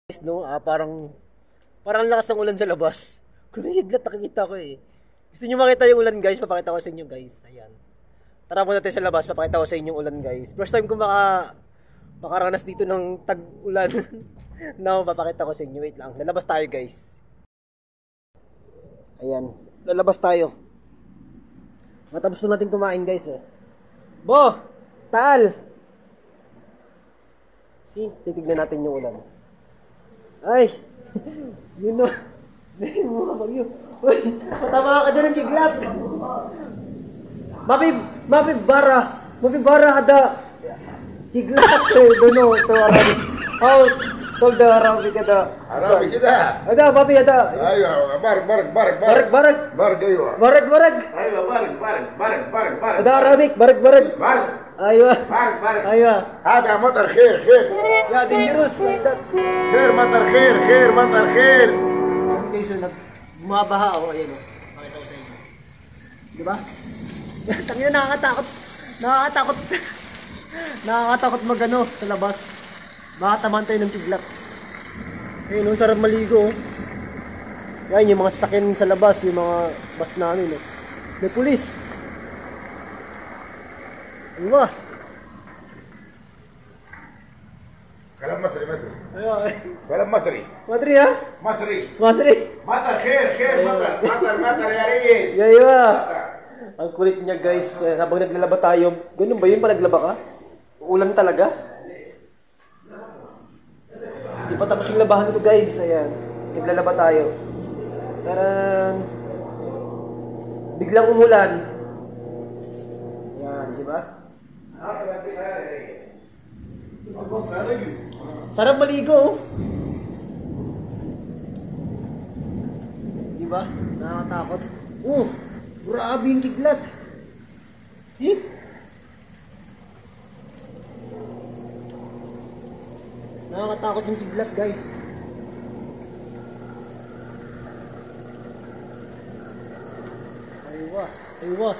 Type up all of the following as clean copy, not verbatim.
No, parang ang lakas ng ulan sa labas. Kumihiglat, nakikita ko eh. Gusto niyo makita yung ulan, guys? Papakita ko sa inyo, guys. Ayan. Tara muna tayo sa labas, papakita ko sa inyo yung ulan, guys. First time ko makaranas dito ng tag-ulan. No, papakita ko sa inyo. Wait lang. Lalabas tayo, guys. Ayan. Lalabas tayo. Matapos na natin kumain, guys eh. Bo! Taal! See, titignan natin yung ulan. Ay! Yun na. Dahil mga bagyo. Uy! Patama ka dyan ng kiglat! Mapibara ada kiglat eh. Dono, ito Arabic. How? Tol da Arabic ada. Arabic ada? Ada, papi ada. Ayo, barag. Barag ayo. Barag. Ayo, barag. Ada Arabic, barag. Barag. Aywa. Barag. Aywa. هذا مطر خير. Ya, dangerous like that. خير مطر خير. Okay, so bumabaha ako. Ayan o. Pakita ko sa inyo. Diba? Tangina, nakakatakot magano sa labas. Baka tamaan tayo ng kidlat. Ayun, sarap maligo. Yan, yung mga sasakyan sa labas, yung mga bus namin. May pulis. Ano ba? كلام مصري. Ayun. كلام مصري. Madri ha? مصري. Masri. خير مطر يا ريت. Yaywa. Ang kulit niya, guys. Habang naglalaba tayo. Ganun ba yun pa naglaba ka? Ulan talaga? Di pa tapos yung labahan ko, guys. Ayan. Naglalaba tayo. Taran. Biglang umulan. Ayan, di ba? Sarap maligo, oh. Di ba? Nakakatakot. Grabe yung kiglat. See? Nakakatakot yung kiglat, guys. Aywa.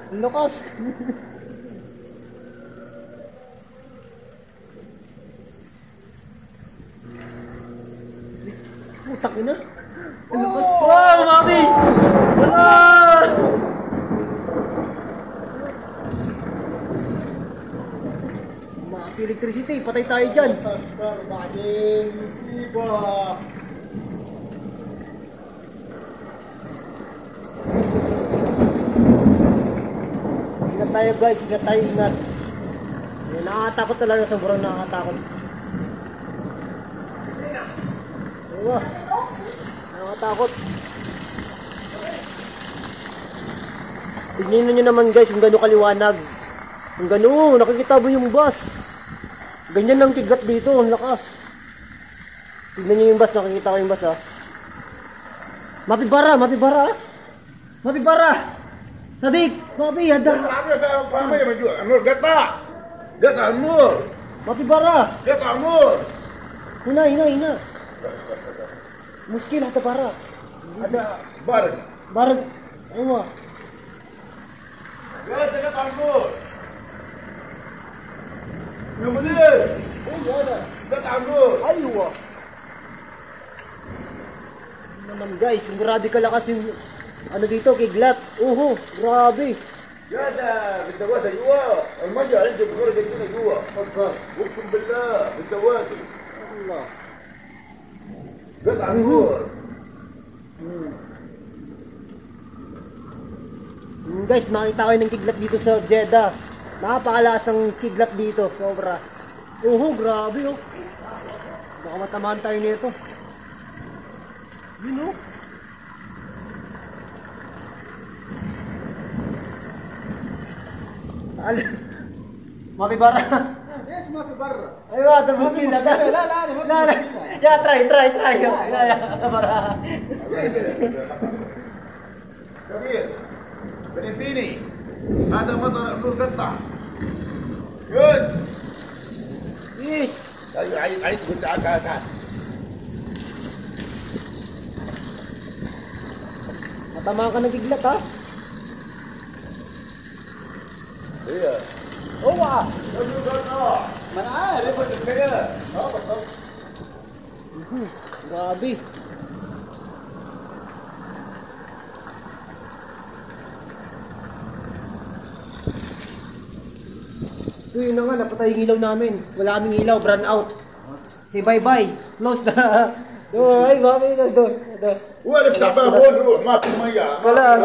Ang lakas. Putak ina. Ang lakas. Wow, mami! Wala! Electricity, patay tayo dyan. Ingat tayo, guys, ingat. Nakakatakot talaga, sobrang nakakatakot. Diba? Nakakatakot. Tignan nyo naman, guys, kung gano'ng kaliwanag. Kung gano'n, nakikita mo yung bus. Ganyan lang kiglat dito, ang lakas. Tignan nyo yung bus, nakikita ko yung bus ha. Mapibara. Sadik, papi, ada. قطع النور. Mapibara. قطع النور. Hina. Muskil hata para. هذا بارد. Barag. Aywa. قطع النور. يا مدير. قطع النور. Aywa. Naman, guys, grabe kalakas yung ano dito, kiglat. Grabe. هذا بالدواسة جوا المية عندي بغرق عندنا جوا فكر اقسم بالله بالدواسة Allah. قطع النور. Guys, makita ko ng kiglat dito sa Jeddah. Napakalakas ng kiglat dito, sobra. Grabe oh. Baka matamaan tayo nito. Yun oh. Mapibara. ليش ما في برا؟ Aywa, tapos kila. La. Ya, try. Ya, para. كبير فيني هذا مطر النور قطع. جود. Yes. عيد قلت تعال. Tama ka ng kiglat ha. Iya. Oh, wah. Lagi sana. Mana ada pun kaya. Grabe. So yun na nga, napatay yung ilaw namin. Wala kaming ilaw, brand out. Say bye-bye. Close na. Ay, bakit na doon? Wala sa babon, ma tumaya. Wala.